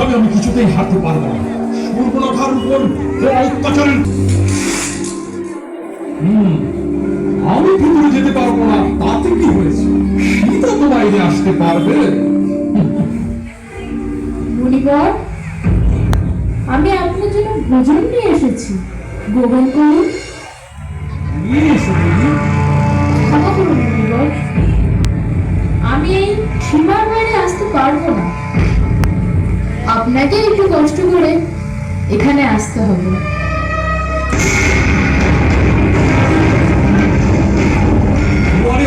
তবে আমি কিছুতেই হারতে পারবো না। সুবর্ণরেখার উপর অত্যাচার। আমি ভিতরে যেতে পারবো না, তাতে কি হয়েছে? সীতা তো বাইরে আসতে পারবে। মুনিবর, আমি আপনার জন্য ভোজন নিয়ে এসেছি, গ্রহণ করুন। ক্ষমা করুন মুনিবর, আমি এই সীমার বাইরে আসতে পারবো না। আপনাকে একটু কষ্ট করে এখানে আসতে হবে।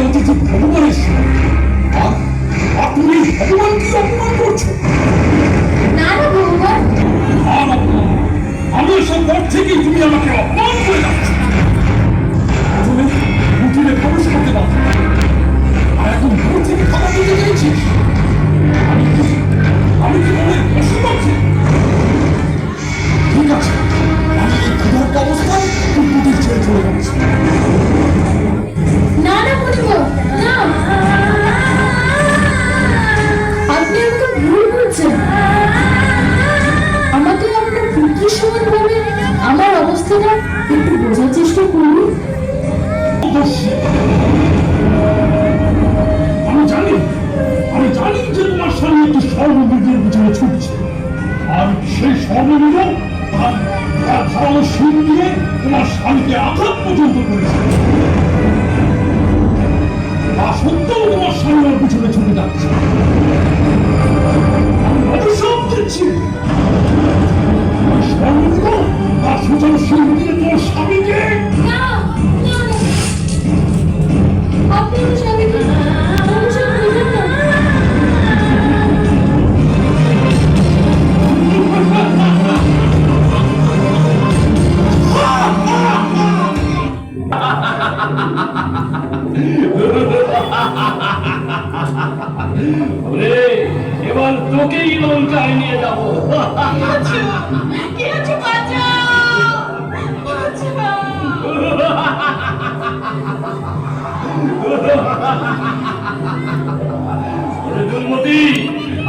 অতিথি ভগবানের আর তুমি ভগবানকে অপমান করছো। না না ভগবান, আমি এসব পর থেকেই তুমি আমাকে অপমান করে যাচ্ছ। তুমি হোটেলে প্রবেশ করতে পারছো, আর এখন দূর থেকে খাবার দিতে চাইছিস। আমি কি মনে বসে পাচ্ছি? ঠিক আছে, আমি এই ক্ষুধার্ত অবস্থায় কুকুরদের ছেড়ে চলে যাচ্ছি। না না মুনিবর, না, আপনি আমাকে ভুল বলছেন। আমাকে আপনার পুত্রের সমান ভাবে আমার অবস্থাটা একটু বোঝার চেষ্টা করুন। আমি জানি যে তোমার স্বামী একটি স্বর্ণবীর্যের পিছনে ছুটছে, আর সেই স্বর্ণবীর্য তার ধারালো শির দিয়ে তোমার স্বামীকে আঘাত পর্যন্ত করেছে। তা সত্ত্বেও তোমার স্বামী আমার পিছনে ছুটে যাচ্ছে। আমি অভিশাপ দিচ্ছি, স্বর্ণবীর্য তার সুচারু শির দিয়ে তোমার স্বামীকে। না, না, না, আপনি আমার স্বামীকে অভিশাপ দিবেন না। এবার তোকেই লঙ্কায় নিয়ে যাবো। দুর্মতি,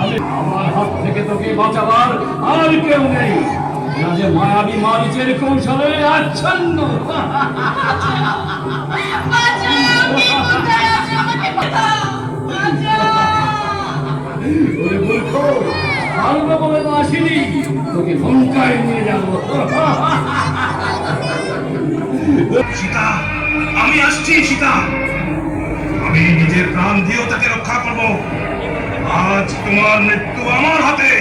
আমি আমার হাত থেকে তোকে বাঁচাবার আর কেউ নেই। যে মায়াবী মারিচের কৌশলে আচ্ছন্ন। আসিনি, তোকে লঙ্কায় নিয়ে যাবো। সীতা, আমি আসছি। সীতা, আমি নিজের প্রাণ দিয়েও তাকে রক্ষা করবো। আজ তোমার মৃত্যু আমার হাতে।